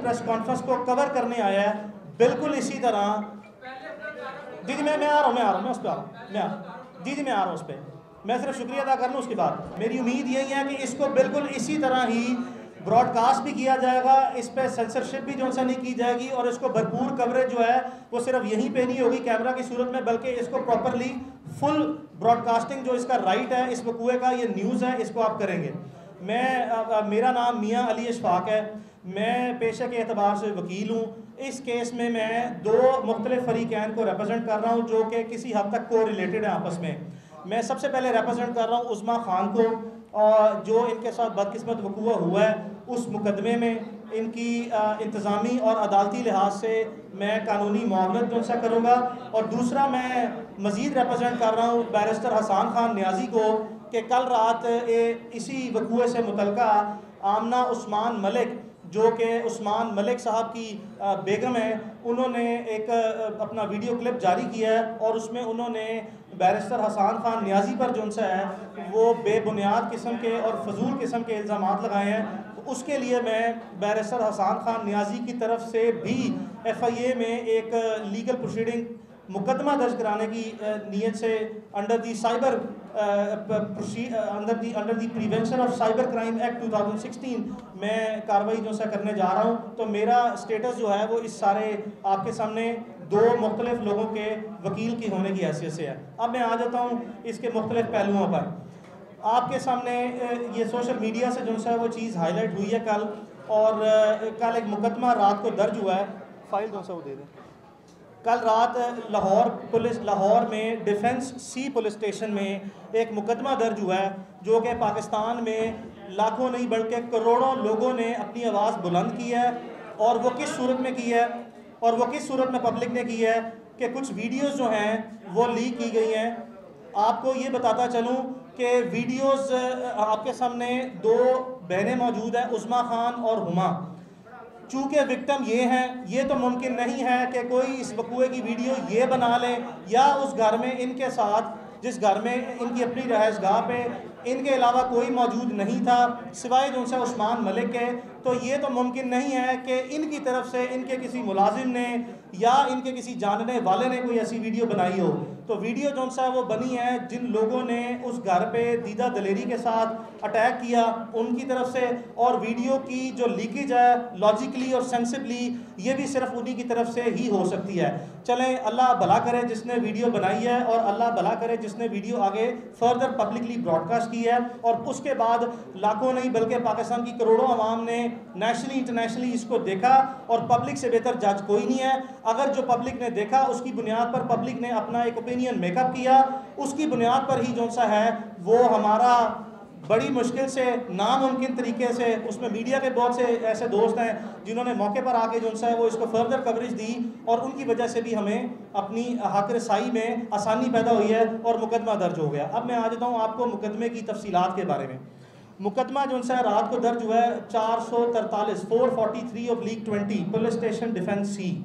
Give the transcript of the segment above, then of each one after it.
Press conference को cover करने आया है, बिल्कुल इसी तरह। जी मैं आ रहा हूँ मैं उस पर मैं आ रहा हूँ उस पर। मैं सिर्फ शुक्रिया अदा कर लूँ उसके बाद। मेरी उम्मीद यही है कि इसको बिल्कुल इसी तरह ही ब्रॉडकास्ट भी किया जाएगा, इस पर सेंसरशिप भी जो सा नहीं की जाएगी, और इसको भरपूर कवरेज जो है वो सिर्फ यहीं पे नहीं होगी कैमरा की सूरत में, बल्कि इसको प्रॉपरली फुल ब्रॉडकास्टिंग जो इसका राइट है इस वकूए का, ये न्यूज़ है, इसको आप करेंगे। मेरा नाम मियाँ अली इशफाक है, मैं पेशे के एतबार से वकील हूँ। इस केस में मैं दो मुख्तलिफ फरीकैन को रिप्रेजेंट कर रहा हूँ जो कि किसी हद तक को रिलेटेड है आपस में। मैं सबसे पहले रिप्रेजेंट कर रहा हूँ उस्मा खान को, और जो इनके साथ बदकिस्मत वकूआ हुआ है उस मुकदमे में इनकी इंतज़ामी और अदालती लिहाज से मैं कानूनी मुआवनत उनसे करूँगा। और दूसरा मैं मज़ीद रिप्रेजेंट कर रहा हूँ बैरिस्टर हसन खान नियाज़ी को कि कल रात इसी वकूए से मुतल्लिका आमना उस्मान मलिक, जो कि उस्मान मलिक साहब की बेगम है, उन्होंने एक अपना वीडियो क्लिप जारी किया है और उसमें उन्होंने बैरिस्टर हसन खान नियाज़ी पर जो सा है वो बेबुनियाद किस्म के और फजूल किस्म के इल्ज़ामात लगाए हैं। उसके लिए मैं बैरिस्टर हसन खान नियाज़ी की तरफ से भी FIA में एक लीगल प्रोसीडिंग मुकदमा दर्ज कराने की नीयत से under the prevention of cyber crime act 2016 मैं कार्रवाई जो सा करने जा रहा हूँ। तो मेरा स्टेटस जो है वो इस सारे आपके सामने दो मुख्तलिफ लोगों के वकील की होने की हैसियत से है। अब मैं आ जाता हूँ इसके मुख्तलिफ पहलुओं पर। आपके सामने ये सोशल मीडिया से जो सा वो चीज़ हाईलाइट हुई है कल, और कल एक मुकदमा रात को दर्ज हुआ है, फाइल जो सा वो दे दें। कल रात लाहौर में डिफेंस सी पुलिस स्टेशन में एक मुकदमा दर्ज हुआ है जो कि पाकिस्तान में लाखों नहीं बल्कि करोड़ों लोगों ने अपनी आवाज़ बुलंद की है। और वो किस सूरत में की है, और वो किस सूरत में पब्लिक ने की है कि कुछ वीडियोस जो हैं वो लीक की गई हैं। आपको ये बताता चलूँ कि वीडियोस आपके सामने दो बहनें मौजूद हैं, उस्मा खान और हुमा। चूँकि विक्टिम ये हैं, ये तो मुमकिन नहीं है कि कोई इस वकूए की वीडियो ये बना ले या उस घर में इनके साथ, जिस घर में इनकी अपनी रहायशगाह पे इनके अलावा कोई मौजूद नहीं था सिवाय जो सा उस्मान मलिक के, तो ये तो मुमकिन नहीं है कि इनकी तरफ से इनके किसी मुलाजिम ने या इनके किसी जानने वाले ने कोई ऐसी वीडियो बनाई हो। तो वीडियो जो सा वो बनी है जिन लोगों ने उस घर पे दीदा दलेरी के साथ अटैक किया उनकी तरफ से, और वीडियो की जो लीकेज है लॉजिकली और सेंसिबली ये भी सिर्फ उन्हीं की तरफ से ही हो सकती है। चलें, अल्लाह भला करे जिसने वीडियो बनाई है, और अल्लाह भला करे जिसने वीडियो आगे फर्दर पब्लिकली ब्रॉडकास्ट की है। और उसके बाद लाखों नहीं बल्कि पाकिस्तान की करोड़ों आवाम ने नेशनली इंटरनेशनली इसको देखा, और पब्लिक से बेहतर जज कोई नहीं है। अगर जो पब्लिक ने देखा उसकी बुनियाद पर पब्लिक ने अपना एक ओपिनियन मेकअप किया, उसकी बुनियाद पर ही जो सा है वो हमारा बड़ी मुश्किल से नामुमकिन तरीके से, उसमें मीडिया के बहुत से ऐसे दोस्त हैं जिन्होंने मौके पर आके जो सा है वो इसको फर्दर कवरेज दी, और उनकी वजह से भी हमें अपनी हक रसाई में आसानी पैदा हुई है और मुकदमा दर्ज हो गया। अब मैं आ जाता हूँ आपको मुकदमे की तफसीलात के बारे में। मुकदमा जो सा रात को दर्ज हुआ है 443 ऑफ लीग 20 पुलिस स्टेशन डिफेंस सी।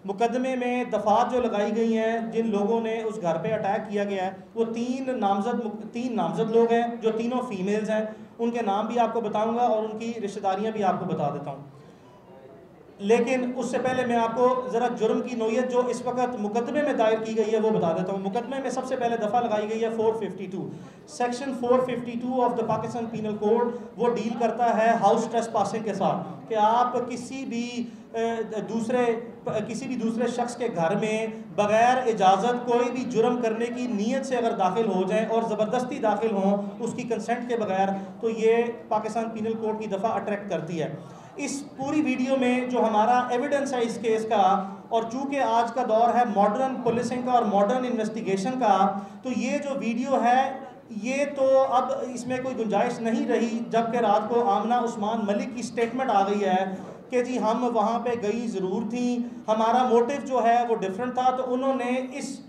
मुकदमे में दफात जो लगाई गई हैं, जिन लोगों ने उस घर पे अटैक किया गया है वो तीन नामजद लोग हैं जो तीनों फीमेल्स हैं। उनके नाम भी आपको बताऊंगा और उनकी रिश्तेदारियां भी आपको बता देता हूँ। लेकिन उससे पहले मैं आपको ज़रा जुर्म की नोयत जो इस वक्त मुकदमे में दायर की गई है वो बता देता हूँ। मुकदमे में सबसे पहले दफ़ा लगाई गई है 452 section 452 of the Pakistan penal code. वो डील करता है हाउस ट्रेसपासिंग के साथ कि आप किसी भी दूसरे शख्स के घर में बग़ैर इजाज़त कोई भी जुर्म करने की नीयत से अगर दाखिल हो जाएं और ज़बरदस्ती दाखिल हों उसकी कंसेंट के बगैर, तो ये पाकिस्तान पीनल कोड की दफ़ा अट्रैक्ट करती है। इस पूरी वीडियो में जो हमारा एविडेंस है इस केस का, और चूँकि आज का दौर है मॉडर्न पुलिसिंग का और मॉडर्न इन्वेस्टिगेशन का, तो ये जो वीडियो है ये तो अब इसमें कोई गुंजाइश नहीं रही, जबकि रात को आमना उस्मान मलिक की स्टेटमेंट आ गई है कि जी हम वहाँ पे गई ज़रूर थी, हमारा मोटिव जो है वो डिफरेंट था। तो उन्होंने इस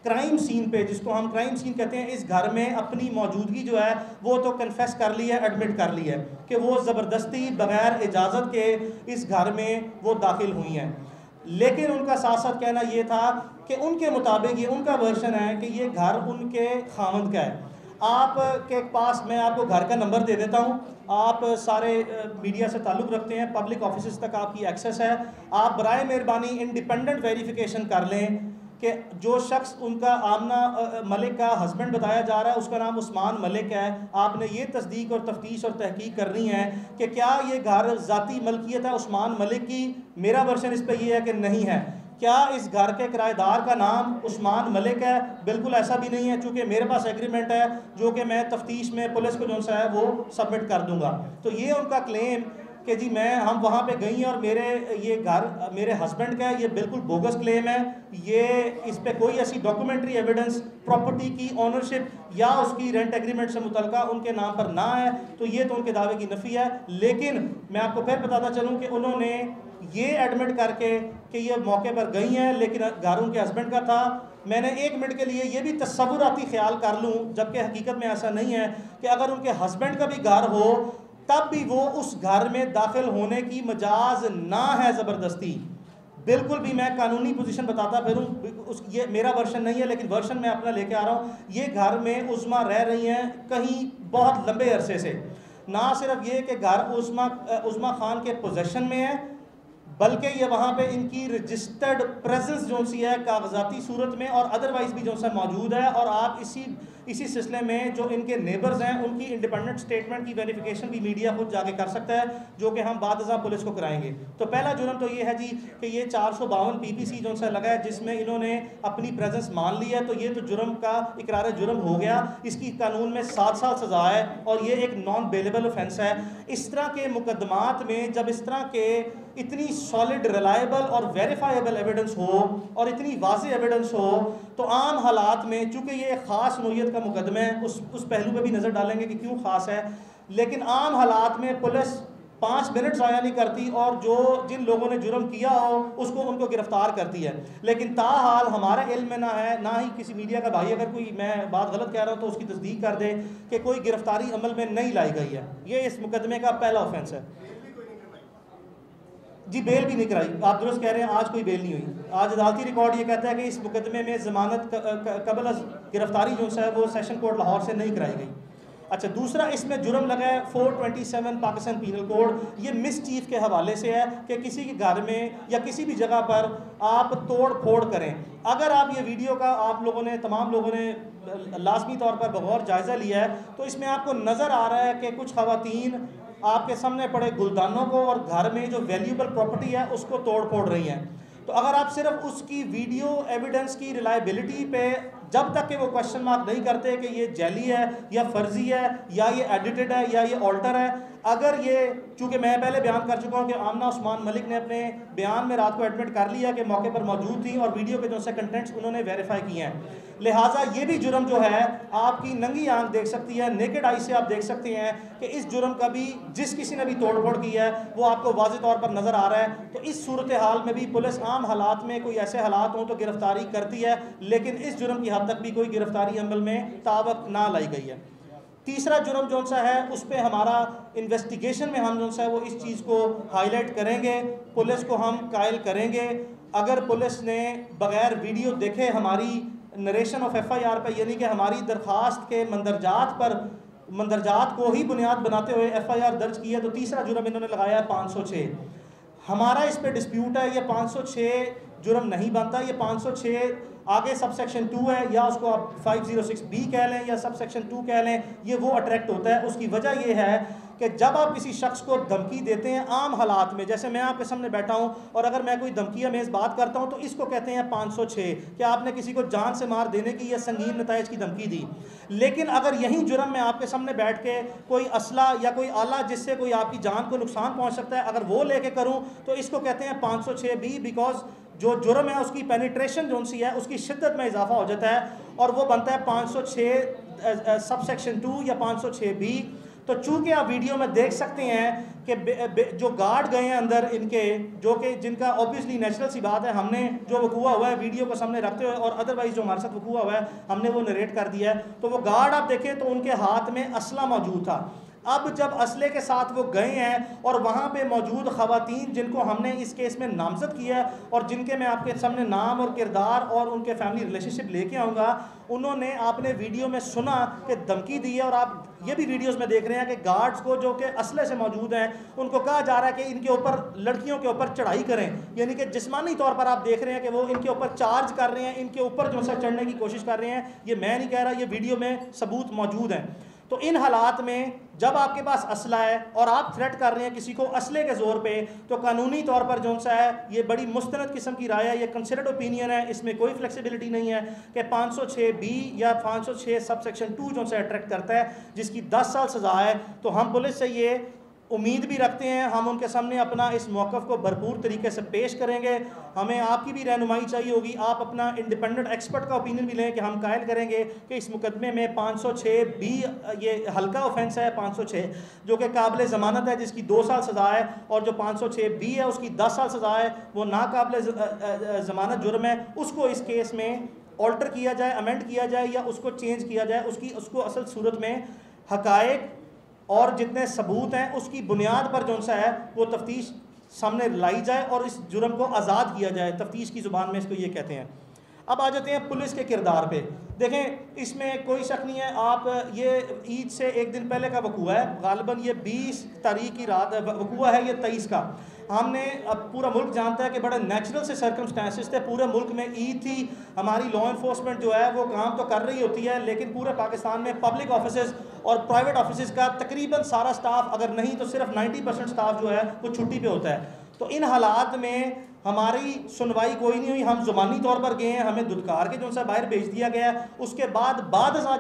क्राइम सीन पे, जिसको हम क्राइम सीन कहते हैं, इस घर में अपनी मौजूदगी जो है वो तो कन्फेस कर ली है, एडमिट कर ली है कि वो ज़बरदस्ती बग़ैर इजाज़त के इस घर में वो दाखिल हुई हैं। लेकिन उनका साथ साथ कहना ये था कि उनके मुताबिक, ये उनका वर्शन है कि ये घर उनके खामद का है। आप के पास मैं आपको घर का नंबर दे देता हूँ, आप सारे मीडिया से ताल्लुक़ रखते हैं, पब्लिक ऑफिस तक आपकी एक्सेस है, आप बराए मेहरबानी इंडिपेंडेंट वेरिफिकेशन कर लें कि जो शख्स उनका आमना मलिक का हस्बैंड बताया जा रहा है उसका नाम उस्मान मलिक है। आपने ये तस्दीक और तफ्तीश और तहकीक करनी है कि क्या ये घर ज़ाती मलकियत है उस्मान मलिक की। मेरा वर्शन इस पर यह है कि नहीं है। क्या इस घर के किराएदार का नाम उस्मान मलिक है? बिल्कुल ऐसा भी नहीं है, चूँकि मेरे पास एग्रीमेंट है जो कि मैं तफ्तीश में पुलिस को जो सा है वो सबमिट कर दूँगा। तो ये उनका क्लेम कि जी हम वहाँ पे गई और ये घर मेरे हस्बैंड का है, ये बिल्कुल बोगस क्लेम है। ये इस पे कोई ऐसी डॉक्यूमेंट्री एविडेंस प्रॉपर्टी की ऑनरशिप या उसकी रेंट एग्रीमेंट से मुतल्लिका उनके नाम पर ना है, तो ये तो उनके दावे की नफ़ी है। लेकिन मैं आपको फिर बताता चलूँ कि उन्होंने ये एडमिट करके कि ये मौके पर गई हैं लेकिन घर उनके हस्बैंड का था। मैंने 1 मिनट के लिए ये भी तस्वुराती ख्याल कर लूँ, जबकि हकीकत में ऐसा नहीं है, कि अगर उनके हस्बैंड का भी घर हो तब भी वो उस घर में दाखिल होने की मजाज ना है ज़बरदस्ती। बिल्कुल भी मैं कानूनी पोजीशन बताता फिरूँ, ये मेरा वर्शन नहीं है लेकिन वर्शन मैं अपना लेके आ रहा हूँ। ये घर में उस्मा रह रही हैं कहीं बहुत लंबे अरसे से। ना सिर्फ ये कि घर उस्मा खान के पोजेशन में है, बल्कि ये वहाँ पे इनकी रजिस्टर्ड प्रेजेंस जो सी है कागजाती सूरत में और अदरवाइज़ भी जो सा मौजूद है। और आप इसी सिलसिले में जो इनके नेबर्स हैं उनकी इंडिपेंडेंट स्टेटमेंट की वेरिफिकेशन भी मीडिया खुद जाके कर सकता है, जो कि हम बाद पुलिस को कराएंगे। तो पहला जुर्म तो ये है जी कि ये 452 PPC जो सा लगा है जिसमें इन्होंने अपनी प्रेजेंस मान ली है, तो ये तो जुर्म का इकरार जुर्म हो गया। इसकी कानून में 7 साल सज़ा है और ये एक नॉन बेलेबल ऑफेंस है। इस तरह के मुकदमात में जब इस तरह के इतनी सॉलिड रिलायबल और वेरीफाइबल एविडेंस हो और इतनी वाज़ेह एविडेंस हो, तो आम हालात में चूँकि ये एक ख़ास नोयत का मुकदमा है, उस पहलू पे भी नज़र डालेंगे कि क्यों ख़ास है, लेकिन आम हालात में पुलिस 5 मिनट ज़ाया नहीं करती और जिन लोगों ने जुर्म किया हो उनको गिरफ्तार करती है। लेकिन ताहाल हमारे इल्म में ना है, ना ही किसी मीडिया का भाई अगर कोई मैं बात गलत कह रहा हूँ तो उसकी तस्दीक कर दे कि कोई गिरफ्तारी अमल में नहीं लाई गई है। ये इस मुकदमे का पहला ऑफेंस है जी। बेल भी नहीं कराई, आप दुरुस्त कह रहे हैं, आज कोई बेल नहीं हुई। आज अदालती रिकॉर्ड ये कहता है कि इस मुकदमे में ज़मानत कबल गिरफ्तारी जो है वो सेशन कोर्ट लाहौर से नहीं कराई गई। अच्छा, दूसरा इसमें जुर्म लगा है 427 पाकिस्तान पीनल कोड। ये मिसचीफ के हवाले से है कि किसी के घर में या किसी भी जगह पर आप तोड़ फोड़ करें। अगर आप ये वीडियो का तमाम लोगों ने लाजमी तौर पर बगौर जायज़ा लिया है, तो इसमें आपको नज़र आ रहा है कि कुछ ख़वातीन आपके सामने पड़े गुलदानों को और घर में जो वैल्यूबल प्रॉपर्टी है उसको तोड़ फोड़ रही हैं। तो अगर आप सिर्फ उसकी वीडियो एविडेंस की रिलायबिलिटी पे जब तक कि वो क्वेश्चन मार्क नहीं करते कि ये जैली है या फर्जी है या ये एडिटेड है या ये ऑल्टर है, अगर ये, चूँकि मैं पहले बयान कर चुका हूँ कि आमना उस्मान मलिक ने अपने बयान में रात को एडमिट कर लिया कि मौके पर मौजूद थी और वीडियो के जो से कंटेंट्स उन्होंने वेरीफाई किए हैं, लिहाजा ये भी जुर्म जो है आपकी नंगी आंख देख सकती है, नेकेड आई से आप देख सकते हैं कि इस जुर्म का भी जिस किसी ने भी तोड़फोड़ की है वो आपको वाज़ेह तौर पर नज़र आ रहा है। तो इस सूरत हाल में भी पुलिस आम हालात में कोई ऐसे हालात हों तो गिरफ्तारी करती है, लेकिन इस जुर्म की हद तक भी कोई गिरफ्तारी अमल में तावक ना लाई गई है। तीसरा जुर्म जो सा है उस पर हमारा इन्वेस्टिगेशन में हम जो सा है वो इस चीज़ को हाईलाइट करेंगे, पुलिस को हम कायल करेंगे। अगर पुलिस ने बग़ैर वीडियो देखे हमारी नरेशन ऑफ FIR पर, यानी कि हमारी दरख्वास्त के मंदरजात को ही बुनियाद बनाते हुए FIR दर्ज की है, तो तीसरा जुर्म इन्होंने लगाया है 506। हमारा इस पे डिस्प्यूट है, ये 506 जुर्म नहीं बनता। ये 506 आगे सब सेक्शन 2 है, या उसको आप 506B कह लें या सब सेक्शन 2 कह लें, ये वो अट्रैक्ट होता है। उसकी वजह ये है कि जब आप किसी शख्स को धमकी देते हैं आम हालात में, जैसे मैं आपके सामने बैठा हूं और अगर मैं कोई धमकी अमेज़ बात करता हूं तो इसको कहते हैं 506 कि आपने किसी को जान से मार देने की या संगीन नताइज की धमकी दी। लेकिन अगर यही जुर्म मैं आपके सामने बैठ के कोई असला या कोई आला जिससे कोई आपकी जान को नुकसान पहुँच सकता है, अगर वो लेके करूँ तो इसको कहते हैं 506B, बिकॉज जो जुर्म है उसकी पेनिट्रेशन जो सी है उसकी शिद्दत में इजाफा हो जाता है और वो बनता है 506 सब सेक्शन 2 या 506B। तो चूँकि आप वीडियो में देख सकते हैं कि जो गार्ड गए हैं अंदर इनके, जो कि जिनका ऑब्वियसली नेचुरल सी बात है, हमने जो वकूआ हुआ है वीडियो को सामने रखते हुए और अदरवाइज जो हमारे साथ वकूआ हुआ है हमने वो नरेट कर दिया है। तो वो गार्ड आप देखें तो उनके हाथ में असला मौजूद था। अब जब असले के साथ वो गए हैं और वहाँ पे मौजूद ख़वातीन जिनको हमने इस केस में नामजद किया और जिनके मैं आपके सामने नाम और किरदार और उनके फैमिली रिलेशनशिप लेके आऊँगा, उन्होंने आपने वीडियो में सुना कि धमकी दी है, और आप ये भी वीडियोस में देख रहे हैं कि गार्ड्स को जो कि असले से मौजूद हैं उनको कहा जा रहा है कि इनके ऊपर, लड़कियों के ऊपर चढ़ाई करें, यानी कि जिस्मानी तौर पर आप देख रहे हैं कि वो इनके ऊपर चार्ज कर रहे हैं, इनके ऊपर जो है चढ़ने की कोशिश कर रहे हैं। ये मैं नहीं कह रहा, ये वीडियो में सबूत मौजूद हैं। तो इन हालात में जब आपके पास असला है और आप थ्रेट कर रहे हैं किसी को असले के ज़ोर पे, तो कानूनी तौर पर जो सा है ये बड़ी मुस्तनद किस्म की राय है, ये कंसिडर्ड ओपिनियन है, इसमें कोई फ्लेक्सिबिलिटी नहीं है कि 506B या 506 सब सेक्शन 2 जो सा अट्रैक्ट करता है जिसकी 10 साल सज़ा है। तो हम पुलिस से ये उम्मीद भी रखते हैं, हम उनके सामने अपना इस मौक़िफ़ को भरपूर तरीके से पेश करेंगे। हमें आपकी भी रहनुमाई चाहिए होगी, आप अपना इंडिपेंडेंट एक्सपर्ट का ओपिनियन भी लें कि हम कायल करेंगे कि इस मुकदमे में 506B ये हल्का ऑफेंस है, 506 जो कि काबिल ज़मानत है जिसकी 2 साल सज़ा है, और जो 506B है उसकी 10 साल सज़ा है, वो नाकाबिल ज़मानत जुर्म है। उसको इस केस में ऑल्टर किया जाए, अमेंड किया जाए या उसको चेंज किया जाए, उसको असल सूरत में हक़ाइक़ और जितने सबूत हैं उसकी बुनियाद पर जो सा है वो तफ्तीश सामने लाई जाए और इस जुर्म को आज़ाद किया जाए। तफ्तीश की ज़ुबान में इसको ये कहते हैं। अब आ जाते हैं पुलिस के किरदार पे। देखें, इसमें कोई शक नहीं है, आप ये ईद से एक दिन पहले का वकूआ है, गालिबन ये 20 तारीख की रात वकूआ है, ये 23 का। हमने, अब पूरा मुल्क जानता है कि बड़े नेचुरल से सर्कमस्टांसिस थे, पूरे मुल्क में ईद थी, हमारी लॉ इन्फोर्समेंट जो है वो काम तो कर रही होती है, लेकिन पूरे पाकिस्तान में पब्लिक ऑफिसेज और प्राइवेट ऑफिसेज का तकरीबन सारा स्टाफ, अगर नहीं तो सिर्फ 90% स्टाफ जो है वो छुट्टी पे होता है। तो इन हालात में हमारी सुनवाई कोई नहीं हुई, हम ज़ुबानी तौर पर गए हैं, हमें दुदकार के जो सा बाहर भेज दिया गया है। उसके बाद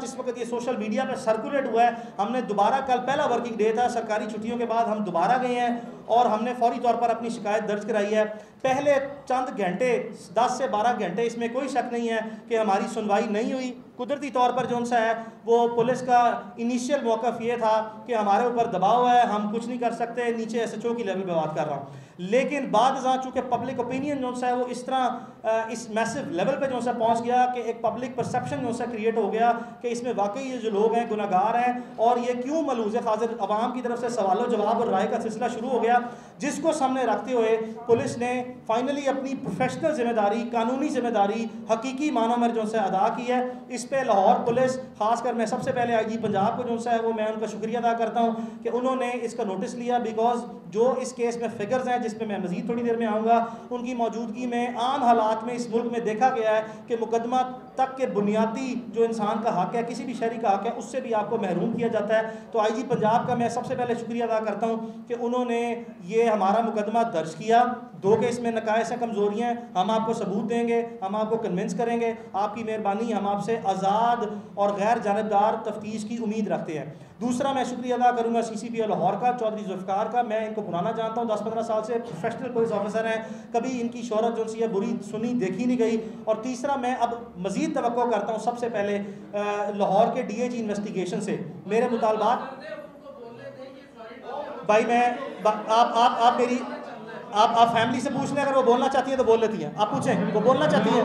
जिस वक्त ये सोशल मीडिया पर सर्कुलेट हुआ है, हमने दोबारा, कल पहला वर्किंग डे था, सरकारी छुट्टियों के बाद हम दोबारा गए हैं और हमने फौरी तौर पर अपनी शिकायत दर्ज कराई है। पहले चंद घंटे, 10 से 12 घंटे, इसमें कोई शक नहीं है कि हमारी सुनवाई नहीं हुई। कुदरती तौर पर जो सा है वो पुलिस का इनिशियल मौक़िफ़ ये था कि हमारे ऊपर दबाव है, हम कुछ नहीं कर सकते, नीचे SHO की लेवल पर बात कर रहा हूँ। लेकिन बाद चूँकि पब्लिक ओपिनियन जो सा है वो इस तरह इस मैसिव लेवल पे जो सा पहुँच गया कि एक पब्लिक परसेप्शन जो सा क्रिएट हो गया कि इसमें वाकई ये जो लोग हैं गुनहगार हैं और ये क्यों मलूज़ खातिर, अवाम की तरफ से सवाल जवाब और राय का सिलसिला शुरू हो गया, जिसको सामने रखते हुए पुलिस ने फाइनली अपनी प्रोफेशनल जिम्मेदारी, कानूनी जिम्मेदारी हकीकी मानों में जो सा अदा की है। इस पर लाहौर पुलिस, खासकर मैं सबसे पहले IG पंजाब को जो सा है वो मैं उनका शुक्रिया अदा करता हूँ कि उन्होंने इसका नोटिस लिया, बिकॉज जो इस केस में फिगर्स हैं जिसमें मैं मज़ीद थोड़ी देर में आऊँगा, उनकी मौजूदगी में आम हालात में इस मुल्क में देखा गया है कि मुकदमा तक के बुनियादी जो इंसान का हक़ है, किसी भी शहरी का हक़ है, उससे भी आपको महरूम किया जाता है। तो IG पंजाब का मैं सबसे पहले शुक्रिया अदा करता हूँ कि उन्होंने ये हमारा मुकदमा दर्ज किया। 2 केस में नकायस हैं, कमज़ोरियाँ हैं, हम आपको सबूत देंगे, हम आपको कन्विंस करेंगे, आपकी मेहरबानी, हम आपसे आज़ाद और गैर जानबदार तफ्तीश की उम्मीद रखते हैं। दूसरा मैं शुक्रिया अदा करूँगा CCP लाहौर का, चौधरी जुल्फ़िकार का। मैं इनको पुराना जानता हूँ, 10-15 साल से प्रोफेशनल पुलिस ऑफिसर हैं, कभी इनकी शोहरत जो सी है बुरी सुनी देखी नहीं गई। और तीसरा मैं अब मज़ीद तवक्को करता हूँ सबसे पहले लाहौर के DAG इन्वेस्टिगेशन से मेरे मुतालबात। भाई मैं आप मेरी आप फैमिली से पूछ लें, अगर वो बोलना चाहती है तो बोल लेती हैं, आप पूछें, वो बोलना चाहती है,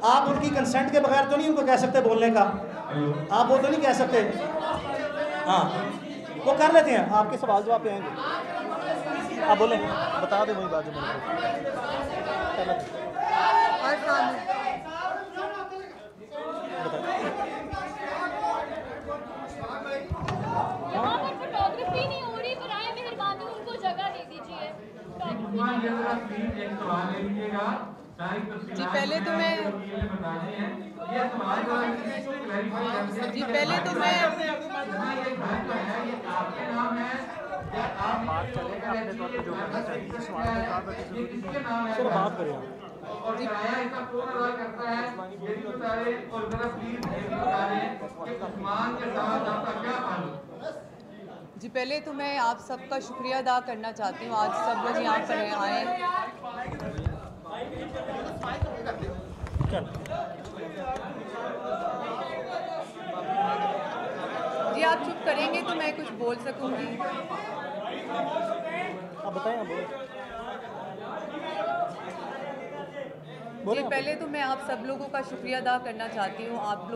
आप उनकी कंसेंट के बगैर तो नहीं उनको कह सकते बोलने का, आप वो तो नहीं कह सकते। हाँ, वो कर लेते हैं, आपके सवाल जवाब पे आएंगे, आप बोलें, बता दें वही बात जो फोटोग्राफी नहीं हो रही, बराए मेहरबानी उनको जगह दे दीजिए। जी पहले तो मैं बात चलेगा अपने तौर पे जो करना चाहिए, सवाल में कहा सिर्फ बात करें आप। जी पहले तो मैं आप सबका शुक्रिया अदा करना चाहती हूँ, आज सब लोग यहाँ पर आए। जी आप चुप करेंगे तो मैं कुछ बोल सकूँगी। आप बताएं, जी पहले तो मैं आप सब लोगों का शुक्रिया अदा करना चाहती हूँ। आप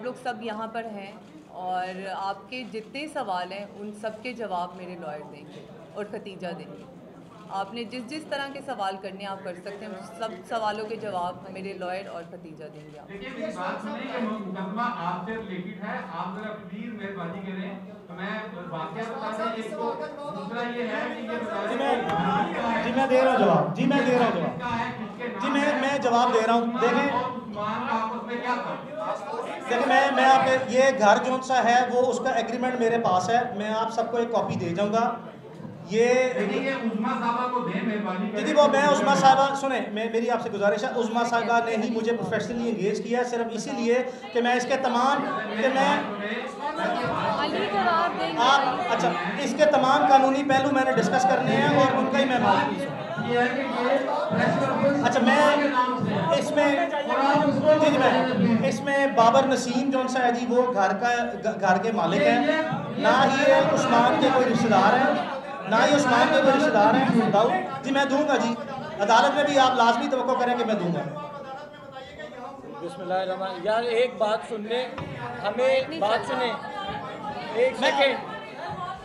लोग सब यहाँ पर हैं और आपके जितने सवाल हैं उन सब के जवाब मेरे लॉयर देंगे और खतीजा देंगे। आपने जिस जिस तरह के सवाल करने आप कर सकते हैं, सब सवालों के जवाब मेरे लॉयर और खतीजा देंगे। आप देखिए मेरी बात सुनिए, ये मुकदमा आपसे रिलेटेड है, आप जरा प्लीज मेहरबानी करें तो मैं वाकया बता दें। एक तो दूसरा ये है कि ये जी मैं दे रहा हूँ जवाब, जी मैं दे रहा हूँ जवाब, जी मैं जवाब दे रहा हूँ। देखें मैं आप ये घर जो सा है वो उसका एग्रीमेंट मेरे पास है, मैं आप सबको एक कॉपी दे जाऊंगा। ये उस्मा साहबा को दें मेहरबानी दीदी वो मैं उस्मा साहबा सुने, मेरी आपसे गुजारिश है, उस्मा साहबा ने ही मुझे प्रोफेशनली एंगेज किया है सिर्फ इसीलिए कि मैं इसके तमाम कि मैं आप अच्छा इसके तमाम कानूनी पहलू मैंने डिस्कस करने हैं और उनका ही मैं माउथपीस हूं। अच्छा मैं इसमें जी मैं इसमें बाबर नसीम जौन सा है जी वो घर के मालिक हैं, ना ही ये उस्मान के कोई रिश्तेदार हैं, ना ही उस्मान के कोई रिश्तेदार हैं। दाऊद जी मैं दूंगा जी, अदालत में भी आप लाजमी तवक्को करें कि मैं दूंगा। बिस्मिल्लाहिर्रहमान। यार एक बात सुन ले, हमें बात सुने, एक सेकेंड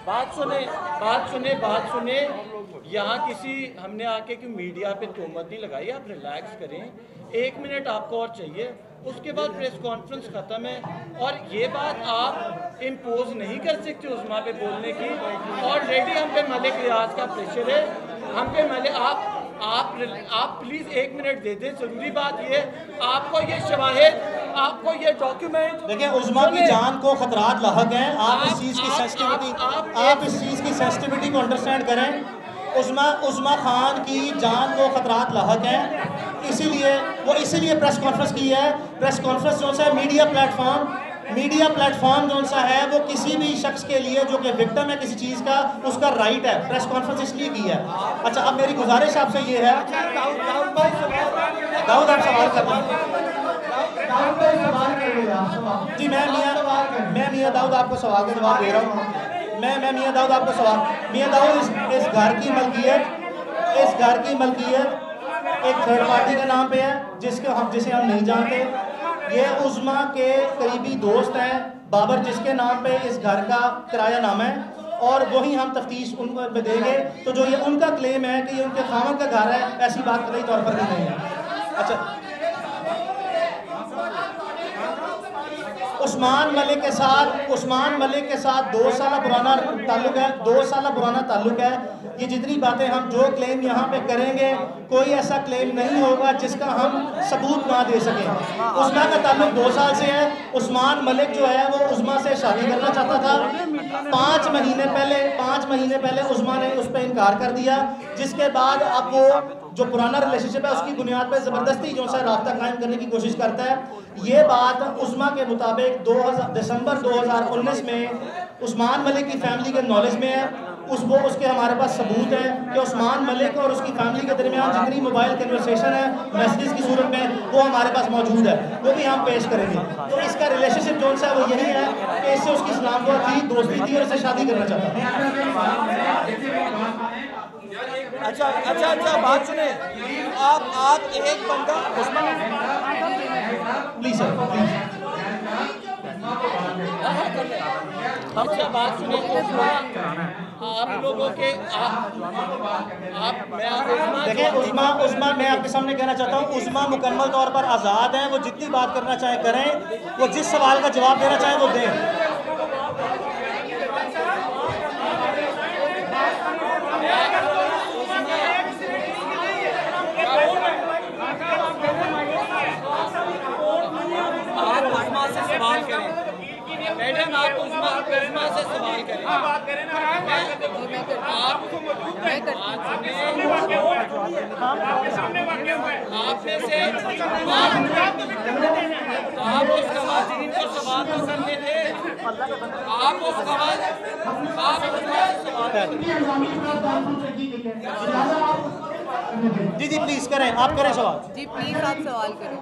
बात सुने। यहाँ किसी हमने आके कि मीडिया पे तोहमत नहीं लगाई, आप रिलैक्स करें, 1 मिनट आपको और चाहिए, उसके बाद प्रेस कॉन्फ्रेंस ख़त्म है। और ये बात आप इम्पोज नहीं कर सकते उस्मा पे बोलने की। ऑलरेडी हम पे मलिक रियाज का प्रेशर है, हम पे मलिक आप प्लीज़ 1 मिनट दे दें। ज़रूरी बात ये आपको ये शवाहिद, आपको ये डॉक्यूमेंट देखिए उस्मा की जान को खतरात लाहक हैं। आप इस चीज़ की सेंसिटिविटी को अंडरस्टैंड करें। उस्मा खान की जान को खतरात लाहक हैं, इसीलिए प्रेस कॉन्फ्रेंस की है। प्रेस कॉन्फ्रेंस जो सा है मीडिया प्लेटफॉर्म जो सा है वो किसी भी शख्स के लिए जो कि विक्टिम है किसी चीज़ का, उसका राइट है। प्रेस कॉन्फ्रेंस इसलिए की है। अच्छा अब मेरी गुजारिश आपसे ये है, दाऊद आप सवाल कर रहे हैं जी। मैं मियाँ दाऊद आपको सवाल का जवाब दे रहा हूँ। मैं मियाँ दाऊद आपको सवाल, मियाँ दाऊद इस घर की मलकियत एक थर्ड पार्टी के नाम पे है जिसे हम नहीं जानते। ये उस्मा के करीबी दोस्त हैं बाबर, जिसके नाम पे इस घर का किराया नामा है और वही हम तफ्तीश उन पर देंगे। तो जो ये उनका क्लेम है कि ये उनके खामन का घर है, ऐसी बात कतई तौर पर भी नहीं है। अच्छा उस्मान मलिक के साथ 2 साल पुराना ताल्लुक है। ये जितनी बातें हम जो क्लेम यहाँ पे करेंगे, कोई ऐसा क्लेम नहीं होगा जिसका हम सबूत ना दे सकें। उस्मा का ताल्लुक 2 साल से है। उस्मान मलिक जो है वो उस्मा से शादी करना चाहता था। 5 महीने पहले उस्मा ने उस पर इनकार कर दिया, जिसके बाद अब वो जो पुराना रिलेशनशिप है उसकी बुनियाद पर ज़बरदस्ती जो सा रास्ता कायम करने की कोशिश करता है। ये बात उस्मा के मुताबिक दिसंबर 2019 में उस्मान मलिक की फैमिली के नॉलेज में है। उसके हमारे पास सबूत है कि उस्मान मलिक और उसकी फैमिली के दरमियान जितनी मोबाइल कन्वर्सेशन है मैसेज की सूरत में वो हमारे पास मौजूद है, वो भी हम पेश करेंगे। तो इसका रिलेशनशिप जो सा वो यही है कि इससे उसकी इस्लाम को थी, दोस्ती थी और इससे शादी करना चाहता था। अच्छा बात सुने, आप एक बंदा प्लीज सर प्लीज हमसे बात सुने। आप लोगों के देखिए उस्मा मैं आपके सामने कहना चाहता हूँ, उस्मा मुकम्मल तौर पर आज़ाद हैं। वो जितनी बात करना चाहे करें, वो जिस सवाल का जवाब देना चाहे वो दें। आप उस्मा से सवाल करें, मैडम आप उस्मा से सवाल करें। आपने से आप उस खवातीन को सवाल तो करने थे, आप उस सवाल जी प्लीज करें, आप करें सवाल। जी प्लीज़ आप सवाल करें।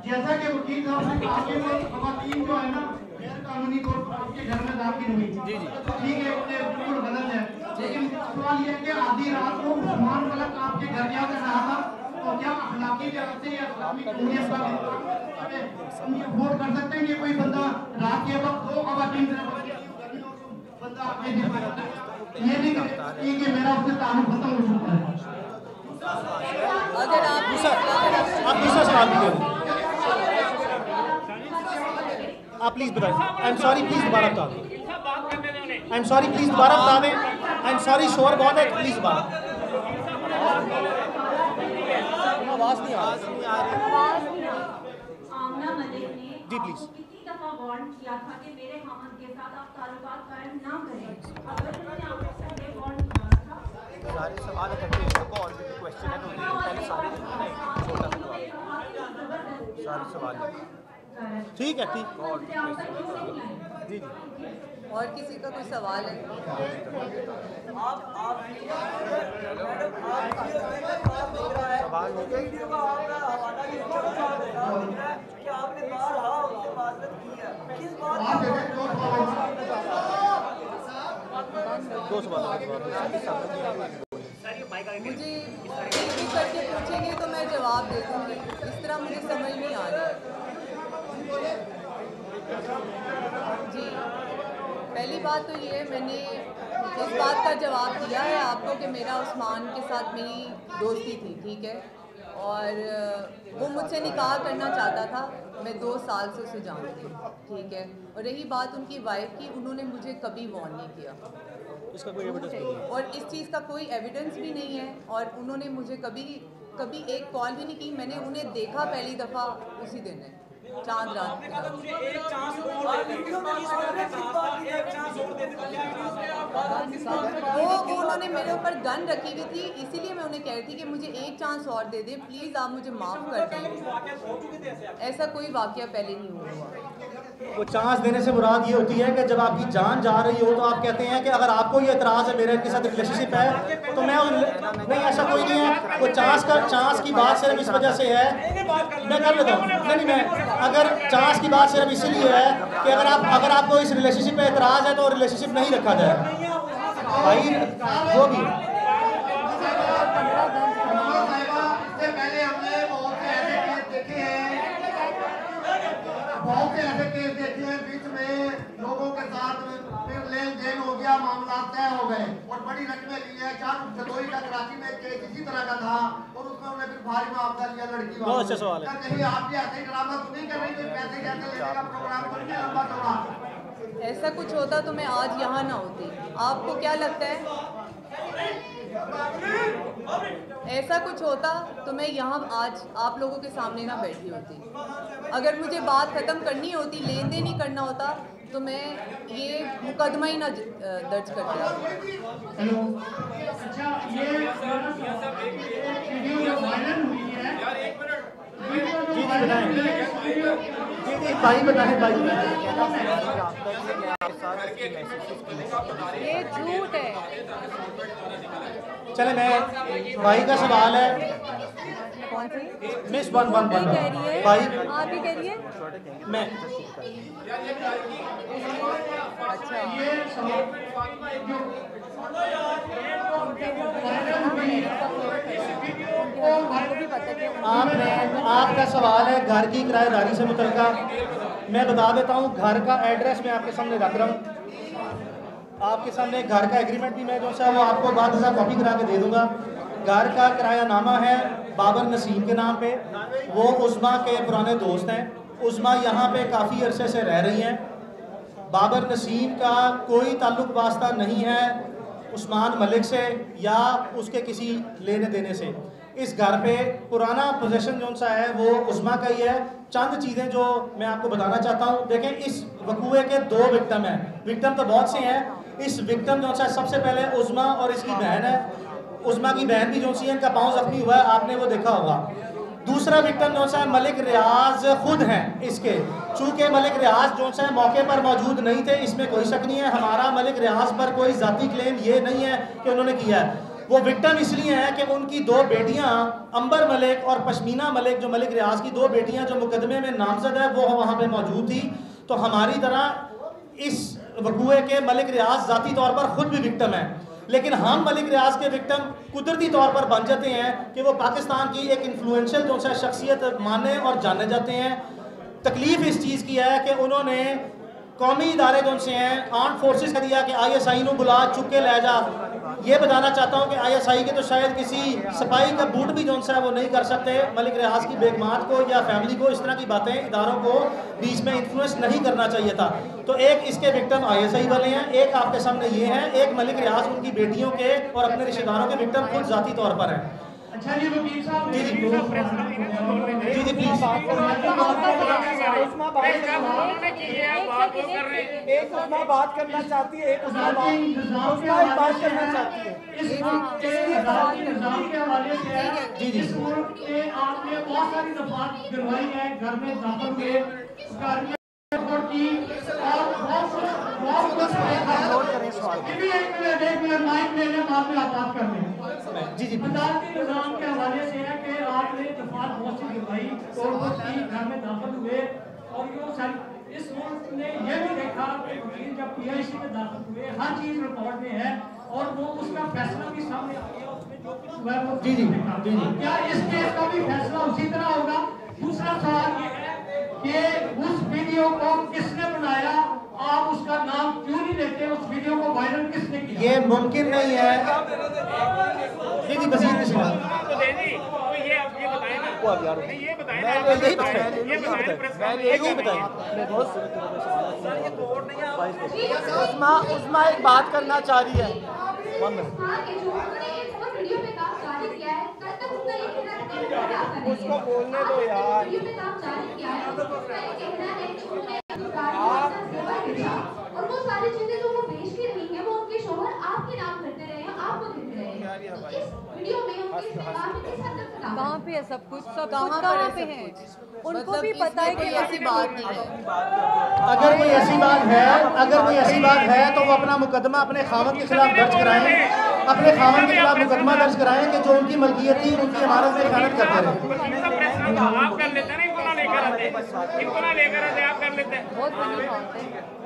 जैसा कि वकील साहब ने कहा कि खवातीन जो है ना गैर कानूनी तौर पर आपके घर में दाखिल हुई, जी ठीक है, ये बिल्कुल गलत है। लेकिन सवाल ये है कि आधी रात को उस्मान मलिक आपके घर क्या कर रहा था, तो क्या अखलाकी लिहाज से या इस्लामी जमहूरियत का वोट कर सकते हैं? ये कोई बंदा रात के वक्त 2 खवातीन बंदा अपने ये नहीं कि मेरा उससे ताल्लुक खत्म हो चुका है। अगर आप दूसरा सवाल भी करें आप प्लीज बताइए। आई एम सॉरी प्लीज दोबारा बता दें। आई एम सॉरी प्लीज दोबारा बता दें। आई एम सॉरी शोर बहुत है प्लीज दोबारा। आवाज नहीं आ रही। आमना मलिक ने जी प्लीज। कितनी दफा वार्न किया था कि मेरे खामद के साथ आप ताल्लुकात कायम ना करें। अगर उन्होंने आपको पहले वार्न किया था सारे सवाल करते हैं इसको ऑलरेडी क्वेश्चन है तो पहले सारे छोटा सारे सवाल ठीक है ठीक। जी जी। और किसी का कोई सवाल है? सवाल हो गए। दो सवाल मुझे एक करके पूछेंगे तो मैं जवाब दे दूँगी, इस तरह मुझे समझ नहीं आ रहा। जी, पहली बात तो ये है, मैंने इस बात का जवाब दिया है आपको कि मेरा उस्मान के साथ मेरी दोस्ती थी, ठीक है, और वो मुझसे निकाह करना चाहता था। मैं 2 साल से उसे जानती हूँ, ठीक है। और रही बात उनकी वाइफ की, उन्होंने मुझे कभी वार्न नहीं किया, इसका कोई एविडेंस नहीं है, और इस चीज़ का कोई एविडेंस भी नहीं है। और उन्होंने मुझे कभी एक कॉल भी नहीं की। मैंने उन्हें देखा पहली दफ़ा उसी दिन है, चांद रात के रात। वो उन्होंने मेरे ऊपर गन रखी हुई थी, इसीलिए मैं उन्हें कह रही थी कि मुझे एक चांस और दे दे प्लीज़, आप मुझे माफ़ कर दें। ऐसा कोई वाक़या पहले नहीं हुआ। वो चांस देने से मुराद ये होती है कि जब आपकी जान जा रही हो तो आप कहते हैं कि अगर आपको ये एतराज़ है मेरे इनके साथ रिलेशनशिप है तो मैं नहीं, ऐसा कोई नहीं है। वो चांस की बात सिर्फ इस वजह से है, मैं कर लेता हूँ, नहीं मैं, अगर चांस की बात सिर्फ इसीलिए है कि अगर आपको इस रिलेशनशिप पे एतराज़ है तो रिलेशनशिप नहीं रखा जाए भाई, वो भी। बहुत से ऐसे केस देखे हैं, बीच में लोगों के साथ फिर लेन देन हो गया, मामला तय हो गए और बड़ी रकमें ली है। जदोई का कराची में केस इसी तरह का था और उसमें उन्हें फिर भारी मुआवजा लिया लड़की वालों। बहुत अच्छा सवाल है। कहीं आप भी ऐसे ही ड्रामा तो नहीं कर रही, कोई पैसे कैसे लेने का प्रोग्राम तो नहीं लंबा चौड़ा? ऐसा कुछ होता तो मैं आज यहाँ ना होती। आपको क्या लगता है ऐसा कुछ होता तो मैं यहाँ आज आप लोगों के सामने ना बैठी होती? अगर मुझे बात ख़त्म करनी होती, लेन देन ही करना होता तो मैं ये मुकदमा ही ना दर्ज करती। हेलो, अच्छा ये वीडियो वायरल हुई है, जी बताएं, जी भाई बताएं भाई। ये झूठ है। चले मैं, भाई का सवाल है, कौन सी मिस वन कह रही है? भाई आप ही कह रही है। मैं अच्छा, आपका सवाल है घर की किराएदारी से मुतल्लिका। मैं बता देता हूँ, घर का एड्रेस मैं आपके सामने रख रहा हूँ, आपके सामने घर का एग्रीमेंट भी मैं जो सा वो आपको बाद में कॉपी करा के दे दूँगा। घर का किरायानामा है बाबर नसीम के नाम पे, वो उस्मा के पुराने दोस्त हैं। उस्मा यहाँ पे काफ़ी अरसे से रह रही हैं। बाबर नसीम का कोई ताल्लुक वास्ता नहीं है उस्मान मलिक से या उसके किसी लेने देने से। इस घर पे पुराना पोजेशन जो सा है वो उस्मा का ही है। चंद चीज़ें जो मैं आपको बताना चाहता हूँ, देखें इस वकूए के 2 विक्टिम हैं, विक्टिम तो बहुत से हैं। इस विक्टिम जो सा सबसे पहले उस्मा और इसकी बहन है। उस्मा की बहन भी जो सी है, इनका पाँव जख्मी हुआ है, आपने वो देखा होगा। दूसरा विक्टिम जो सा मलिक रियाज खुद हैं इसके, चूँकि मलिक रियाज जो सा मौके पर मौजूद नहीं थे, इसमें कोई शक नहीं है। हमारा मलिक रियाज पर कोई ज़ाती क्लेम ये नहीं है कि उन्होंने किया है। वो विक्टिम इसलिए हैं कि उनकी 2 बेटियां अंबर मलिक और पश्मीना मलिक, जो मलिक रियाज की 2 बेटियां जो मुकदमे में नामजद है, वो वहाँ पे मौजूद थी। तो हमारी तरह इस वकूए के मलिक रियाज ज़ाती तौर पर ख़ुद भी विक्टिम है, लेकिन हम मलिक रियाज के विक्टिम कुदरती तौर पर बन जाते हैं कि वो पाकिस्तान की एक इन्फ्लुएंशियल जो सा शख्सियत माने और जाने जाते हैं। तकलीफ़ इस चीज़ की है कि उन्होंने कौमी इदारे जो से हैं आर्म फोर्सेस का दिया कि ISI को बुला चुक के ले जा। ये बताना चाहता हूँ कि ISI के तो शायद किसी सिपाही का बूट भी जो सा है वो नहीं कर सकते। मलिक रियाज की बेगमात को या फैमिली को इस तरह की बातें इदारों को बीच में इन्फ्लुएंस नहीं करना चाहिए था। तो एक इसके विक्टिम ISI वाले हैं, एक आपके सामने ये हैं, एक मलिक रियाज उनकी बेटियों के और अपने रिश्तेदारों के विक्टिम खुद ज़ाती तौर पर हैं। अच्छा जी वकील साहब जी जी प्लीज। एक उस्मा बात करना चाहती है, एक उस्मा बात करना चाहती है। निजाम के हवाले से है जी जी इस मुल्क में आपने बहुत सारी दफात करवाई है, घर में दाखिल हुए की और बहुत कुछ एक मिनट माइक ले लें, बाद में आप बात कर लें। जी जी अदालती निजाम के हवाले से है कि आपने दफात बहुत सी करवाई, तोड़फोड़ की, घर में दाखिल हुए और इस मुल्क ने यह भी देखा कि वकील जब PIC में दाखिल हुए हर चीज रिकॉर्ड में है और वो उसका फैसला भी सामने आ गया, उसमें जो कुछ हुआ है वो जी जी क्या इस केस का भी फैसला उसी तरह होगा? दूसरा सवाल ये है कि उस वीडियो को किसने बनाया, आप उसका नाम क्यों नहीं लेते, उस वीडियो को वायरल किसने किया? ये मुमकिन नहीं है। जी जी मजीद उस्मा एक बात करना चाह रही है। उसको बोलने दो यार। और वो सारी चीजें जो वो बेचती रही हैं वो उनके शोहर आपके नाम करते रहे हैं, आपको देते रहे हैं। वीडियो में उनके इस्तेमाल में किस हद तक कहाँ पे है सब कुछ, सब कहाँ पे है? उनको भी पता है कि ऐसी बात नहीं है। अगर कोई ऐसी बात है तो वो अपना मुकदमा अपने खामन के खिलाफ दर्ज कराएं, अपने खामन के खिलाफ मुकदमा दर्ज कराएं कि जो उनकी मलकियत थी उनकी इमारत में खयानत करते रहे। आप कर लेते हैं, इनको ना लेकर आते, आप कर लेते हैं। बहुत बड़ी बात है।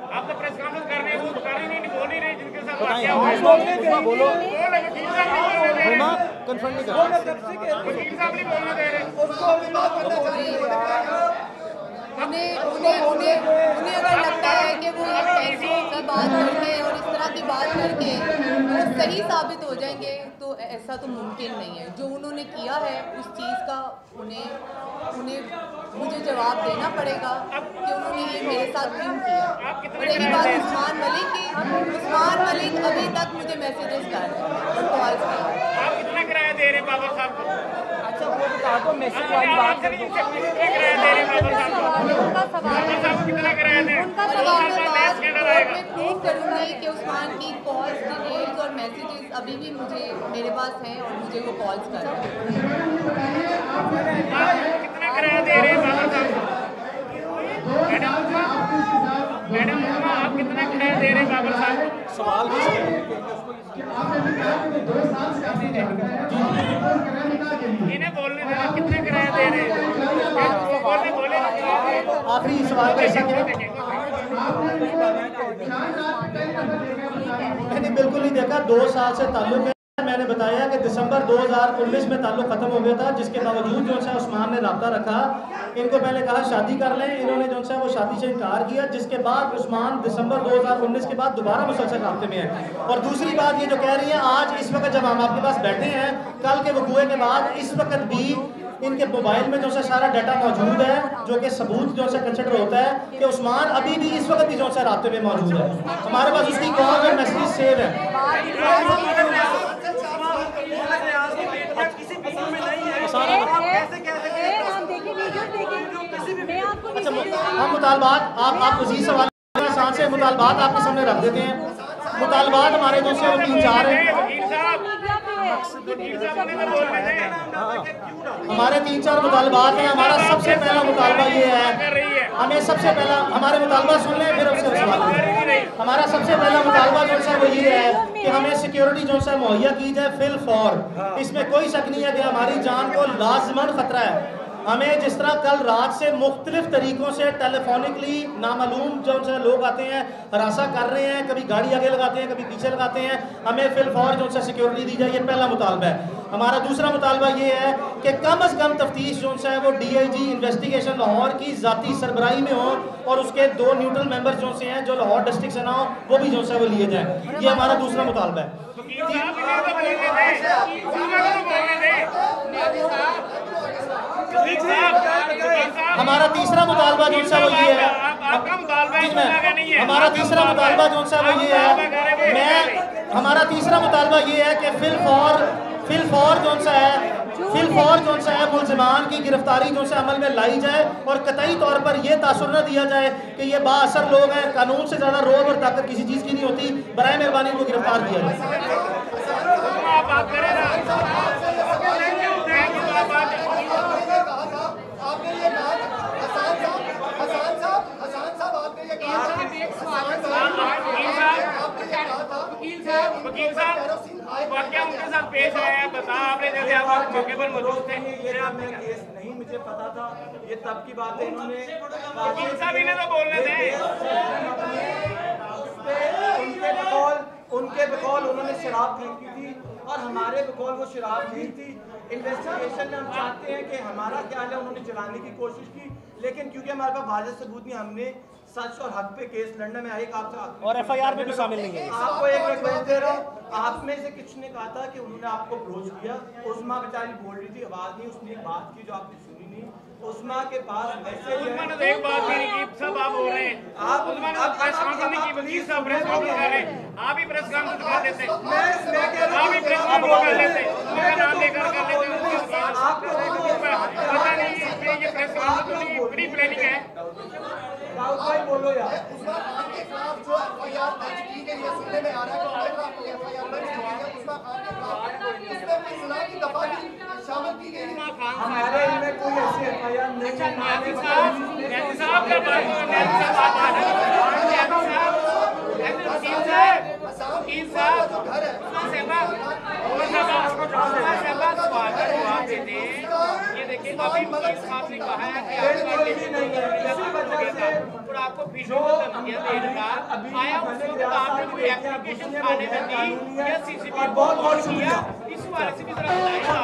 आप तो प्रेस कॉन्फ्रेंस कर रहे हैं, वो बता रही नहीं, बोल नहीं रहे जिनके साथ वाकया हुआ है। बोलो वकील साहब नहीं बोलने दे रहे, कंफर्म नहीं कर वकील साहब नहीं बोलने दे रहे। उन्हें अगर लगता है कि वो पैसों से बात करके और इस तरह की बात करके वो सही साबित हो जाएंगे, तो ऐसा तो मुमकिन नहीं है। जो उन्होंने किया है उस चीज़ का उन्हें मुझे जवाब देना पड़ेगा कि उन्होंने ये मेरे साथ क्यों किया। और रही बात उस्मान मलिक की, उस्मान मलिक अभी तक मुझे मैसेजेस कर रहे हैं और कॉल्स कर रहे हैं। आप कितना किराया दे रहे बाबर साहब को? अच्छा वो बता दो, मैसेज वाली बात कर दो। कितना किराया दे रहे बाबर साहब को? उनका सवाल बाबर साहब कितना किराया दे? उनका और सवाल एक बात मैं प्रूव करूँगी कि उस्मान की कॉल्स, डिटेल्स और मैसेजेस अभी भी मेरे पास हैं और मुझे वो कॉल्स कर रहे हैं। कितना किराया दे रहे बाबर साहब को? मैडम आप कितना किराया दे रहे बाबर साहब को? सवाल इन्हें बोलने देना, कितना किराया दे रहे हैं? बोले आखिरी सवाल का ऐसा क्या? मैंने बिल्कुल नहीं देखा, 2 साल से ताल्लुक है। मैंने बताया कि दिसंबर 2019 में ताल्लुक ख़त्म हो गया था, जिसके बावजूद जो है उस्मान ने रब्ता रखा। इनको पहले कहा शादी कर लें, इन्होंने जो है वो शादी से इनकार किया, जिसके बाद उस्मान दिसंबर 2019 के बाद दोबारा मुसलसल रब्ते में है। और दूसरी बात ये जो कह रही हैं आज इस वक्त जब हम आपके पास बैठे हैं, कल के वकूए के बाद इस वक्त भी इनके मोबाइल में जो है सारा डाटा मौजूद है, जो कि सबूत जो है कंसिडर होता है कि उस्मान अभी भी इस वक्त भी जो है रब्ते में मौजूद है। हमारे पास उसकी कॉल और मैसेज सेव है। अच्छा हम मुतालबात आप मज़ीद सवाल आसान से मुतालबात आपके सामने रख देते हैं। मुतालबात हमारे जो से 3-4 हैं, हमारे 3-4 मुतालबात हैं। हमारा सबसे पहला मुतालबा ये है, हमें सबसे पहला हमारे मुतालबा सुन लें फिर उससे सवाल करें। हमारा सबसे पहला मुतालबा जो है वो ये है कि हमें सिक्योरिटी जो है मुहैया की जाए फिल फॉर। इसमें कोई शक नहीं है कि हमारी जान को लाजमन खतरा है। हमें जिस तरह कल रात से मुख्तलिफ तरीक़ों से टेलीफोनिकली नामालूम जो उनसे लोग आते हैं हरासा कर रहे हैं, कभी गाड़ी आगे लगाते हैं, कभी पीछे लगाते हैं, हमें फिलफौर जो उनसे सिक्योरिटी दी जाए, ये पहला मुतालबा है। हमारा दूसरा मुतालबा ये है कि कम अज़ कम तफ्तीश जो है वो DIG इन्वेस्टिगेशन लाहौर की ज़ाती सरबराही में हो और उसके 2 न्यूट्रल मेंबर जो से हैं जो लाहौर डिस्ट्रिक्ट से ना हो वो भी जो है वो लिए जाए। ये हमारा दूसरा मुतालबा है। हमारा तीसरा मुतालबा जो है वो ये है, हमारा तीसरा मुतालबा जो है वो ये है, हमारा तीसरा मुतालबा ये है कि फिलफौर जो है मुलज़िमान की गिरफ्तारी जो से अमल में लाई जाए और कतई तौर पर यह तासुर न दिया जाए कि ये बाअसर लोग हैं, कानून से ज़्यादा रोब और ताकत किसी चीज़ की नहीं होती। बराए मेहरबानी को गिरफ्तार किया जाए। वकील साहब वाकया उनके साथ पेश आया है, बता आपने जैसे आप मौके पर मौजूद थे। ये केस नहीं मुझे पता था, ये तब की बात है। इन्होंने वकील साहब इन्हें तो बोलने थे, उनके बकौल उन्होंने शराब फेंकी थी और हमारे बकौल वो शराब नहीं थी। इन्वेस्टिगेशन में हम चाहते हैं कि हमारा क्या है, उन्होंने चलाने की कोशिश की, लेकिन क्योंकि हमारे पास वाज़ेह सबूत नहीं, हमने सच और हक पे केस लड़ने में एक आपसे और FIR में भी शामिल नहीं है। आपको एक रिक्वेस्ट दे रहा हूँ, आप में से किसी ने कहा था कि उन्होंने आपको अप्रोच किया, उस्मा बेचारी बोल रही थी, आवाज नहीं, उसने एक बात की जो आपने सुनी नहीं। उस्मा के पास मैसेज है, उस्मा ने एक बात भी नहीं की, सब आप बोल रहे हैं। आप उस्मा ने प्रेस कॉन्फ्रेंस नहीं की, वकील साहब प्रेस कॉन्फ्रेंस कर रहे हैं, आप ही प्रेस कॉन्फ्रेंस कर लेते, आप ही प्रेस कॉन्फ्रेंस कर लेते, उनका नाम लेकर कर लेते। आपको पता नहीं है ये प्रेस कॉन्फ्रेंस तो नहीं, प्री प्लानिंग है। भाई बोलो यार, उस्मा खान के खिलाफ जो FIR दर्ज की गई है, सुनने में आ रहा है कि उनके खिलाफ कोई FIR दर्ज की गई है उस्मा खान के खिलाफ, उसमें कोई गुनाह की दफा भी शामिल की गई है। हमारे इनमें कोई ऐसी FIR नहीं है। न्याजी साहब का बात वकील साहब ये देखिए अभी वकील साहब ने कहा है कि आपको वीडियो देने का आया, उसमें आपने कोई एप्लीकेशन थाने में दी या CCTV बहुत किया, इस बारे से भी जरा बताएं।